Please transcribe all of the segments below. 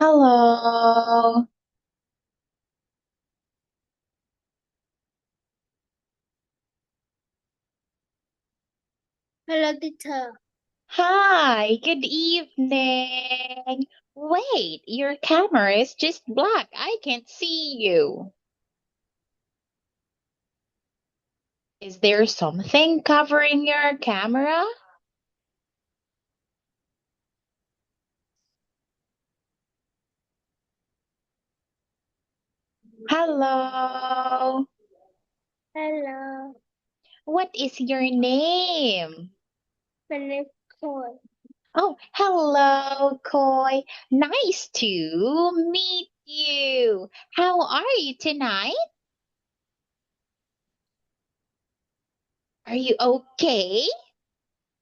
Hello. Hello, teacher. Hi, good evening. Wait, your camera is just black. I can't see you. Is there something covering your camera? Hello. Hello, What is your name? Nicole. Oh, hello, Koi. Nice to meet you. How are you tonight? Are you okay?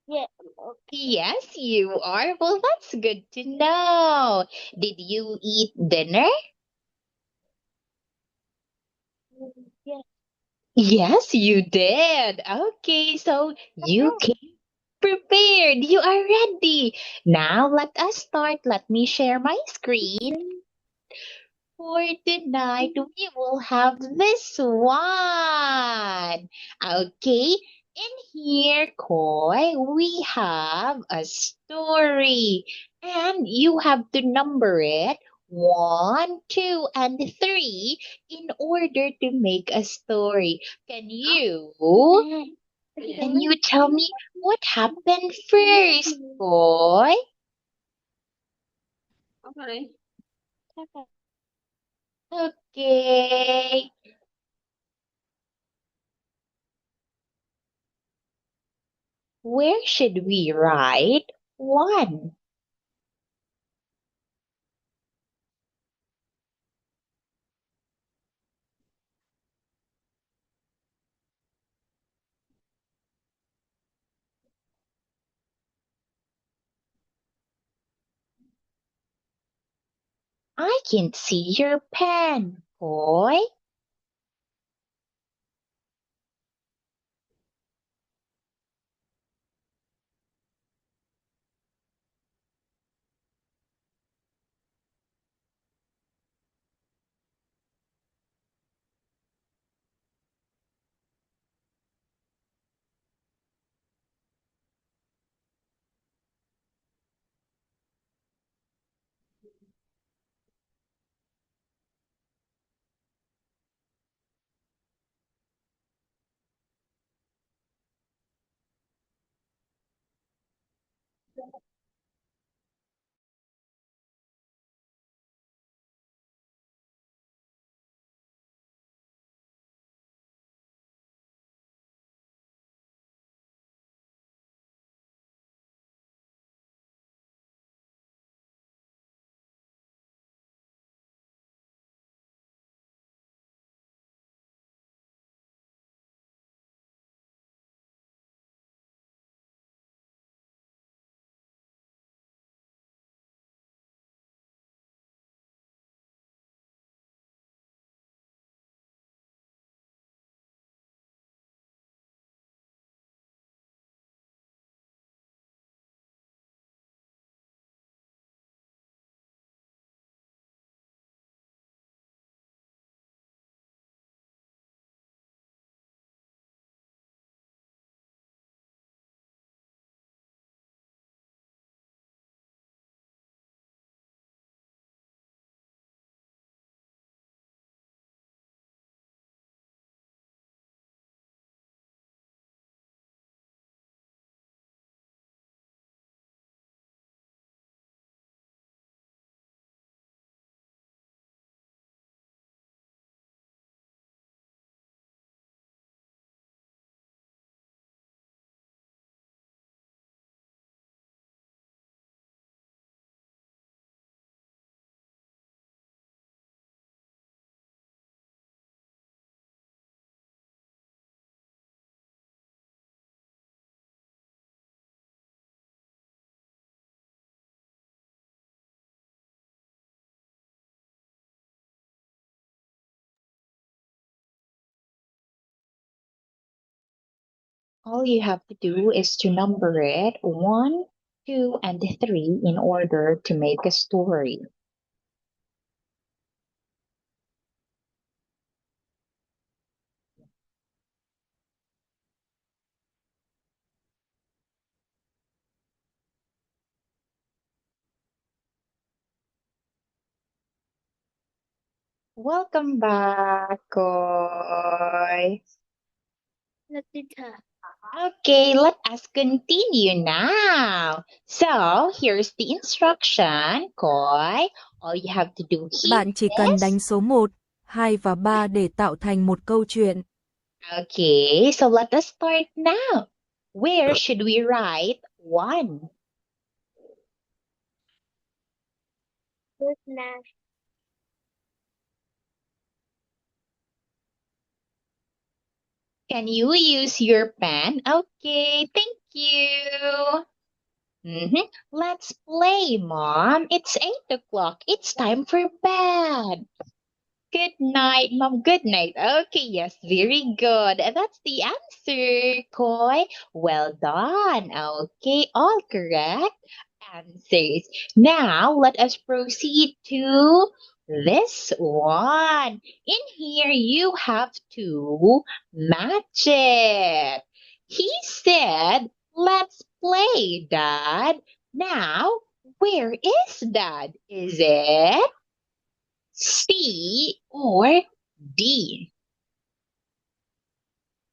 Yeah, okay. Yes, you are. Well, that's good to know. Did you eat dinner? Yeah. Yes, you did. Okay, so you came prepared. You are ready. Now let us start. Let me share my screen. For tonight, we will have this one. Okay, in here, Koi, we have a story, and you have to number it one, two, and three in order to make a story. Can you tell me what happened first, Koi? Okay. Okay. Where should we write one? I can see your pen, boy. All you have to do is to number it one, two, and three in order to make a story. Welcome back, Koy. Later. Okay, let us continue now. So, here's the instruction, Koy. All you have to do here Bạn chỉ cần is... đánh số 1, 2 và 3 để tạo thành một câu chuyện. Okay, so let us start now. Where should we write 1? Good night. Can you use your pen? Okay, thank you. Let's play, Mom. It's 8 o'clock. It's time for bed. Good night, Mom. Good night. Okay, yes, very good. That's the answer, Koi. Well done. Okay, all correct answers. Now, let us proceed to this one. In here, you have to match it. He said, let's play, Dad. Now, where is Dad? Is it C or D?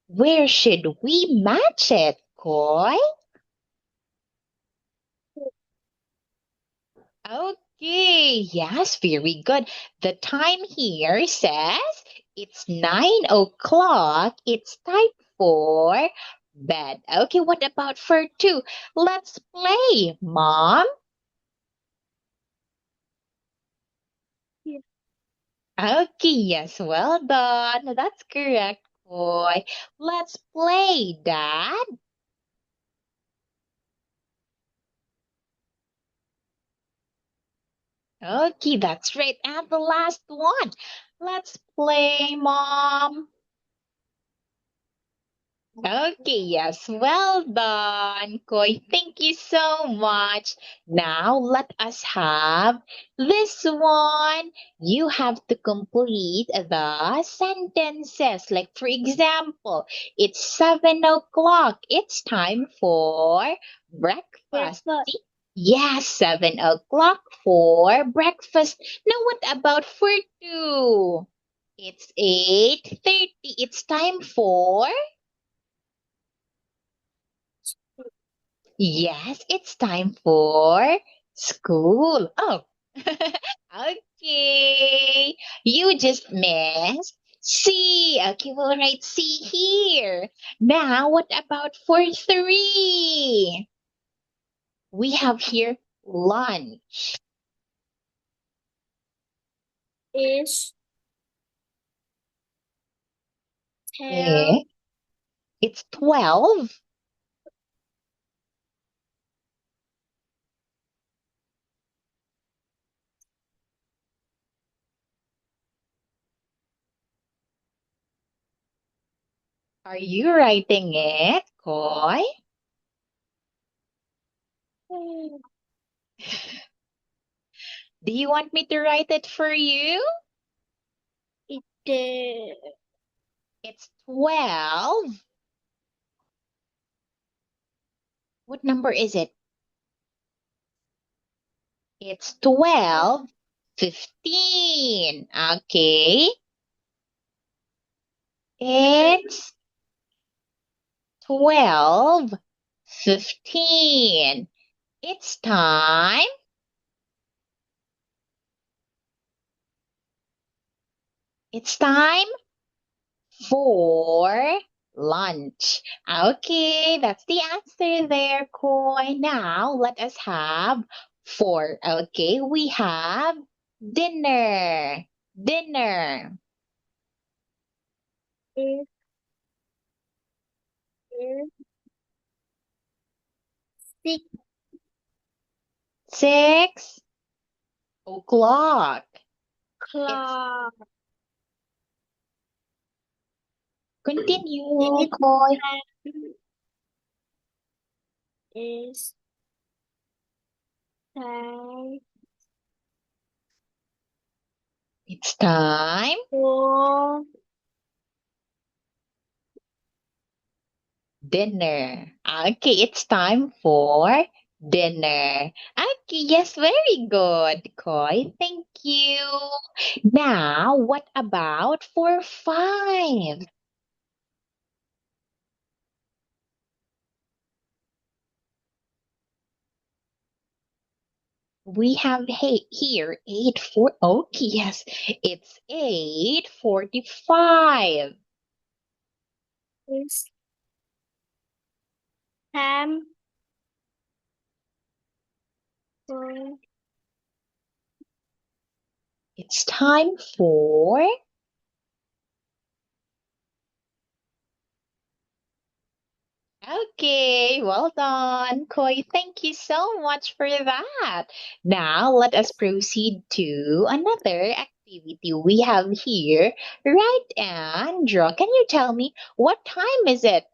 Where should we match it, Koi? Okay, yes, very good. The time here says it's 9 o'clock. It's time for bed. Okay, what about for 2? Let's play, Mom. Yeah. Okay, yes, well done. That's correct, boy. Let's play, Dad. Okay, that's right. And the last one. Let's play, Mom. Okay, yes, well done, Koi. Thank you so much. Now let us have this one. You have to complete the sentences. Like, for example, it's 7 o'clock. It's time for breakfast. Breakfast. See? Yes, 7 o'clock for breakfast. Now, what about for 2? It's 8:30. It's time for... Yes, it's time for school. Oh, okay. You just missed C. Okay, we'll write C here. Now, what about for 3? We have here lunch. Is 10. Okay. It's 12. Are you writing it, Koy? Do you want me to write it for you? It It's 12. What number is it? It's 12, 15. Okay. It's 12, 15. It's time. It's time for lunch. Okay, that's the answer there, Koi. Now let us have 4. Okay, we have dinner. Dinner. is 6 6 o'clock. o'clock. Continue, It's Koi. is time It's time for dinner. Okay, it's time for dinner. Okay, yes, very good, Koi. Thank you. Now, what about for 5? We have here 8 4. Okay, yes, it's 8:45. Is time for It's time for. Okay, well done, Koi. Thank you so much for that. Now let us proceed to another activity we have here. Write and draw. Can you tell me what time is it,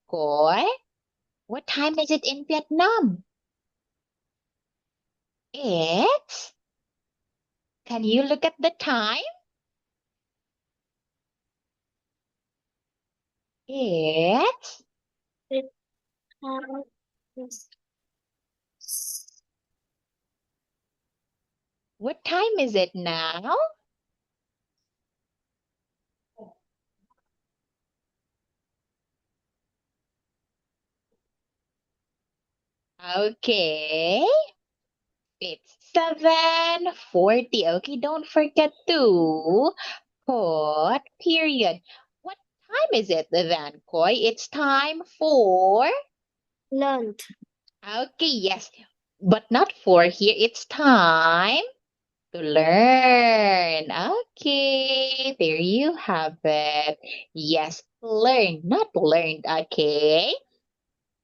Koi? What time is it in Vietnam? It's. Can you look at the time? It's. the time is What time is it now? Okay. It's 7:40. Okay, don't forget to put period. What time is it then, Koi? It's time for. lunch. Okay, yes, but not for here. It's time to learn. Okay, there you have it. Yes, learn, not learned. Okay,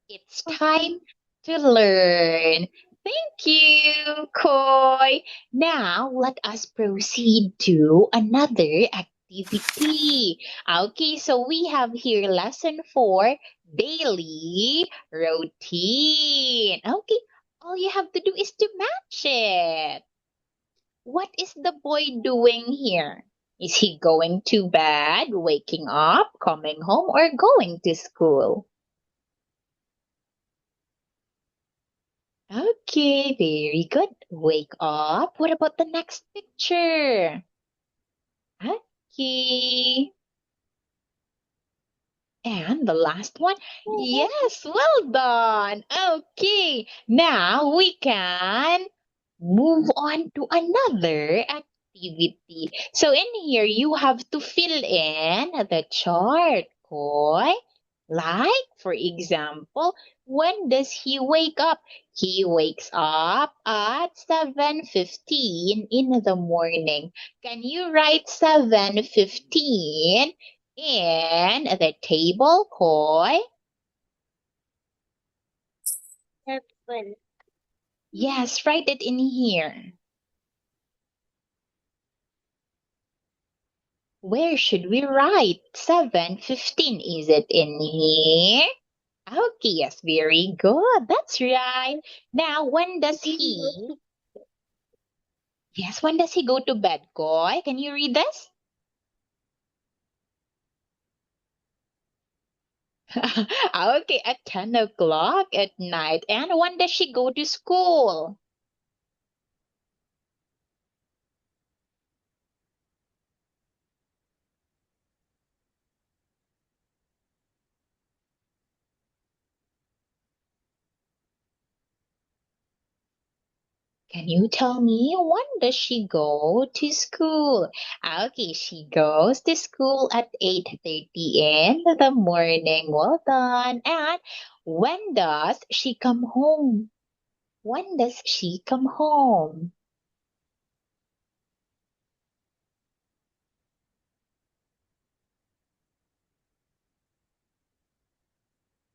it's time to learn. Thank you, Koi. Now let us proceed to another activity. Okay, so we have here lesson 4, daily routine. Okay, all you have to do is to match it. What is the boy doing here? Is he going to bed, waking up, coming home, or going to school? Okay, very good. Wake up. What about the next picture? Okay. And the last one. Yes, well done. Okay, now we can move on to another activity. So in here, you have to fill in the chart, Koy. Like, for example, when does he wake up? He wakes up at 7:15 in the morning. Can you write 7:15 in the table, Koy? 7. Yes, write it in here. Where should we write? 7:15. Is it in here? Okay, yes, very good. That's right. Now, when does he? Yes, when does he go to bed, Koy? Can you read this? Okay, at 10 o'clock at night. And when does she go to school? Can you tell me when does she go to school? Okay, she goes to school at 8:30 in the morning. Well done. And when does she come home? When does she come home?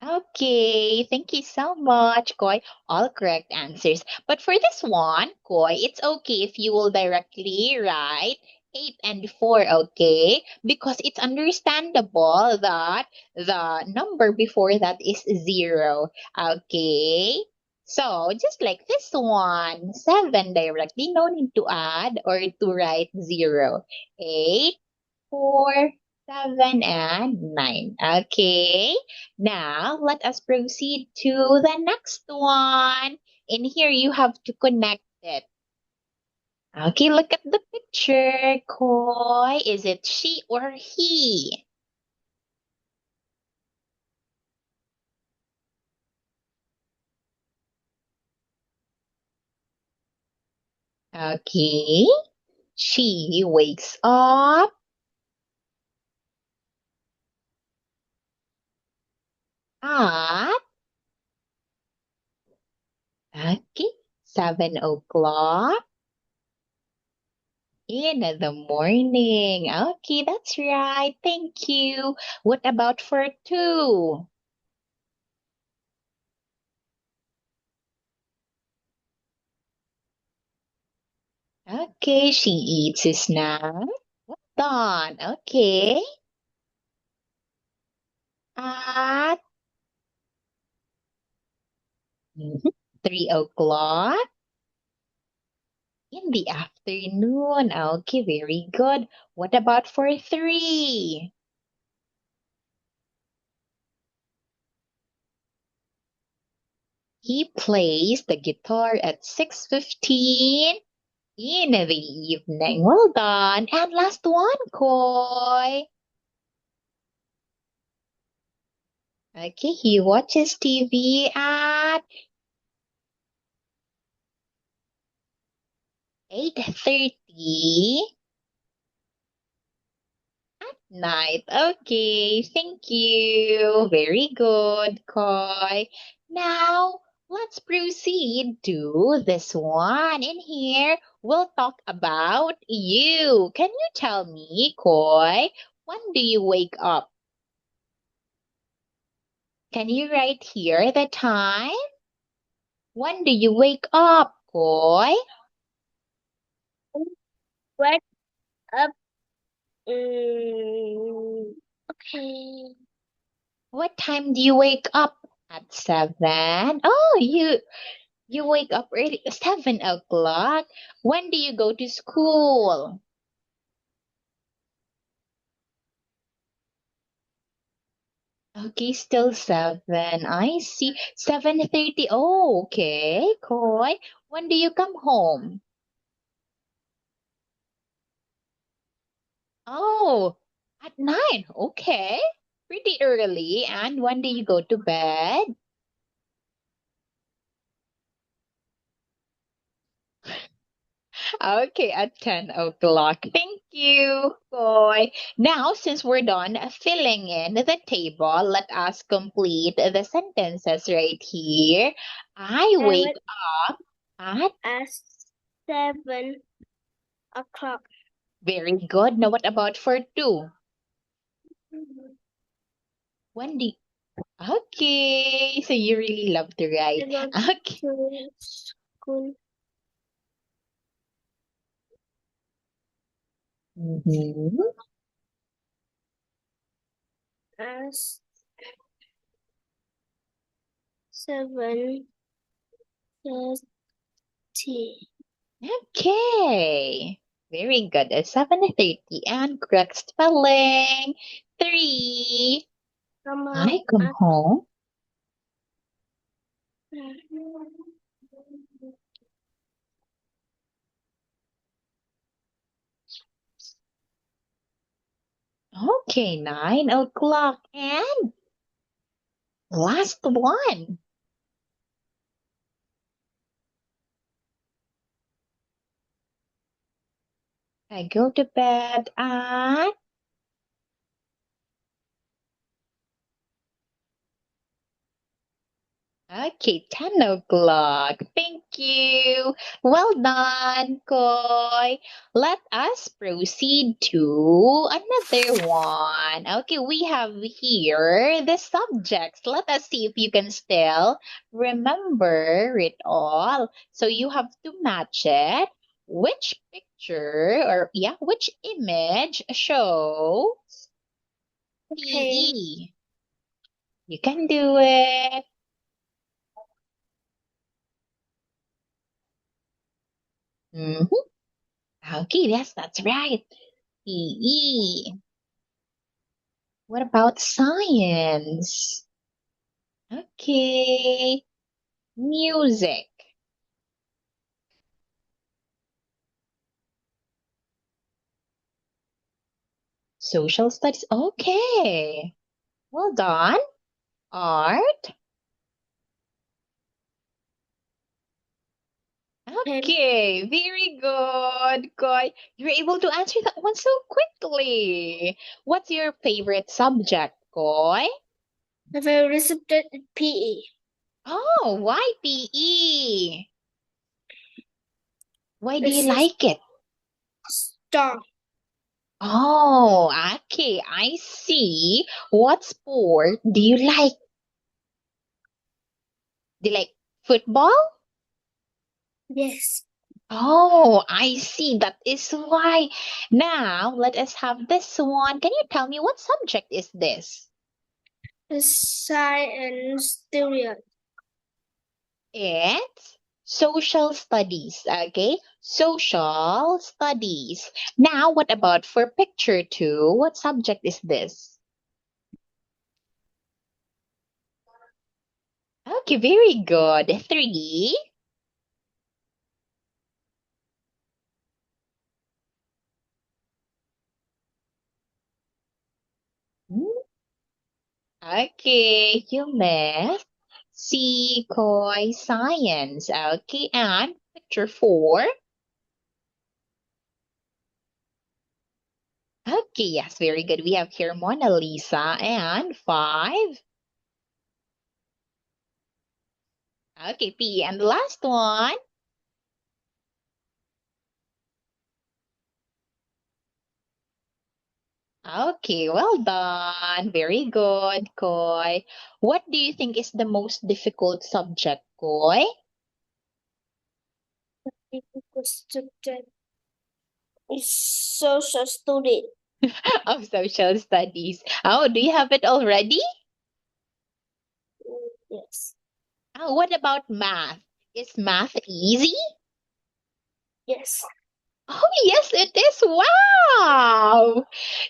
Okay, thank you so much, Koy. All correct answers. But for this one, Koy, it's okay if you will directly write 8 and 4, okay? Because it's understandable that the number before that is 0, okay? So, just like this one, 7 directly, no need to add or to write 0. 8, 4, 7, and 9. Okay. Now, let us proceed to the next one. In here, you have to connect it. Okay, look at the picture. Koi, is it she or he? Okay, she wakes up at, okay, 7 o'clock in the morning. Okay, that's right. Thank you. What about for two? Okay, she eats a snack. Well done. Okay. At 3 o'clock in the afternoon. Okay, very good. What about for three? He plays the guitar at 6:15 in the evening. Well done. And last one, Koi. Okay, he watches TV at 8:30 night. Okay, thank you. Very good, Koi. Now, let's proceed to this one. In here, we'll talk about you. Can you tell me, Koi, when do you wake up? Can you write here the time? When do you wake up, Koi? Wake up. Okay. What time do you wake up? At 7. Oh, you wake up early, 7 o'clock. When do you go to school? Okay, still 7. I see. 7:30. Oh, okay. Koi. When do you come home? Oh, at 9. Okay. Pretty early. And when do you go to bed? Okay, at 10 o'clock. Thank you, Koi. Now, since we're done filling in the table, let us complete the sentences right here. I I wake wake up at, at 7 o'clock. very good. Now, what about for two? When do okay, so you really love to I write. go Okay. to school Mhm. at 7:30. Okay. Very good. At 7:30 and correct spelling. 3. Come I out come at home. Okay, 9 o'clock. And last one. I go to bed at, okay, 10 o'clock. Thank you. Well done, Koi. Let us proceed to another one. Okay, we have here the subjects. Let us see if you can still remember it all. So you have to match it. Which picture or, yeah, which image shows okay. PE? You can do it. Mhm. Okay, yes, that's right. PE. What about science? Okay. Music. Social studies. Okay. Well done. Art. Okay, very good. Good. You're able to answer that one so quickly. What's your favorite subject, Koy? My favorite subject is PE. Oh, why PE? Why do you It's like it? strong. Oh, okay, I see. What sport do you like? Do you like football? Yes. Oh, I see. That is why. Now, let us have this one. Can you tell me what subject is this? Science theory. It's social studies, okay? Social studies. Now, what about for picture two? What subject is this? Okay, very good. Three. Hmm, okay, you missed. C, Koi, science. Okay, and picture four. Okay, yes, very good. We have here Mona Lisa and five. Okay, P. And the last one. Okay, well done. Very good, Koy. What do you think is the most difficult subject, Koy? Subject is social study. Of social studies. Oh, do you have it already? Yes. Oh, what about math? Is math easy? Yes. Oh, yes, it is. Wow.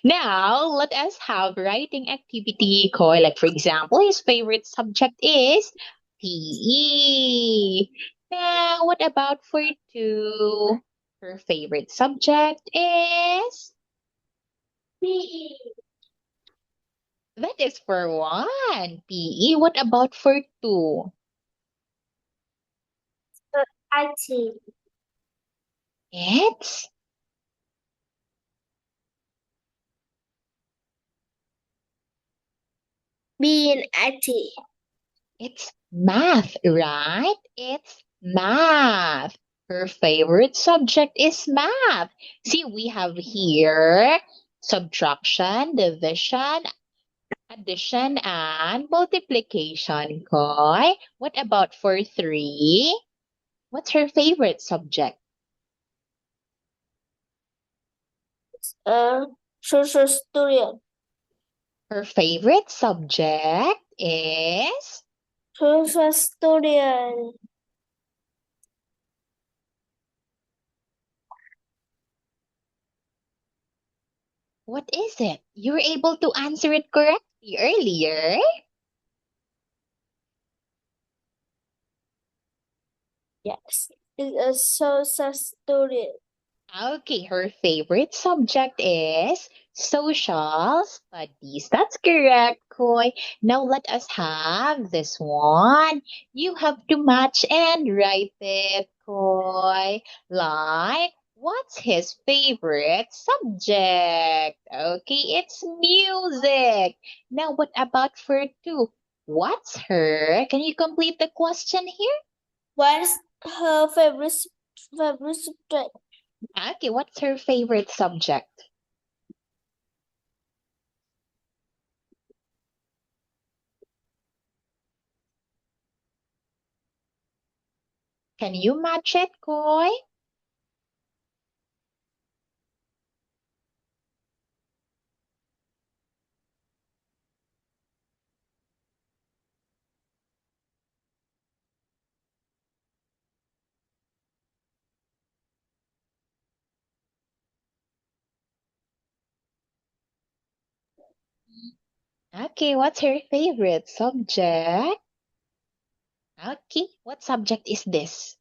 Now, let us have writing activity. Koy, like for example, his favorite subject is PE. Now, what about for two? Her favorite subject is PE. that is for one. PE. What about for two? IT. It's Being IT. It's math, right? It's math. Her favorite subject is math. See, we have here subtraction, division, addition, and multiplication. Koy. What about for three? What's her favorite subject? Social study. Her favorite subject is Social study. what is it? You were able to answer it correctly earlier. Yes. It's a social study. Okay, her favorite subject is social studies. That's correct, Koy. Now let us have this one. You have to match and write it, Koy. Like, what's his favorite subject? Okay, it's music. Now, what about for two? What's her? Can you complete the question here? What's her favorite subject? Okay, what's her favorite subject? Can you match it, Koy? Okay, what's her favorite subject? Okay, what subject is this?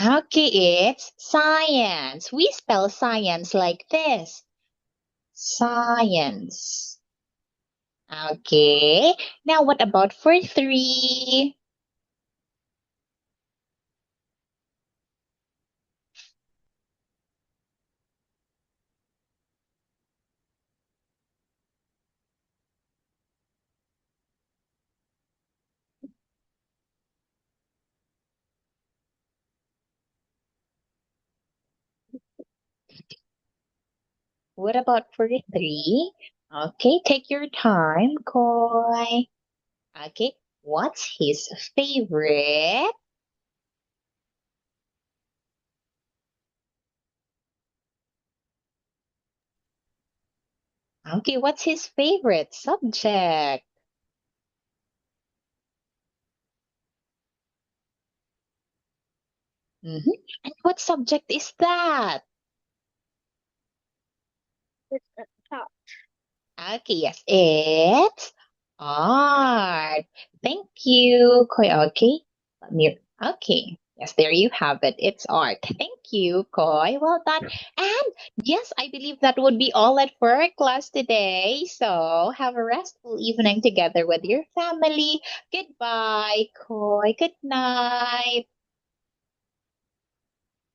Okay, it's science. We spell science like this. Science. Okay. Now what about for 3? What about for 3? Okay, take your time, Koi. Okay, what's his favorite? Okay, what's his favorite subject? Mm-hmm. And what subject is that? Top. Okay, yes, it's art. Thank you, Koi. Okay, okay. Yes, there you have it. It's art. Thank you, Koi. Well done. And yes, I believe that would be all at for our class today. So have a restful evening together with your family. Goodbye, Koi. Good night.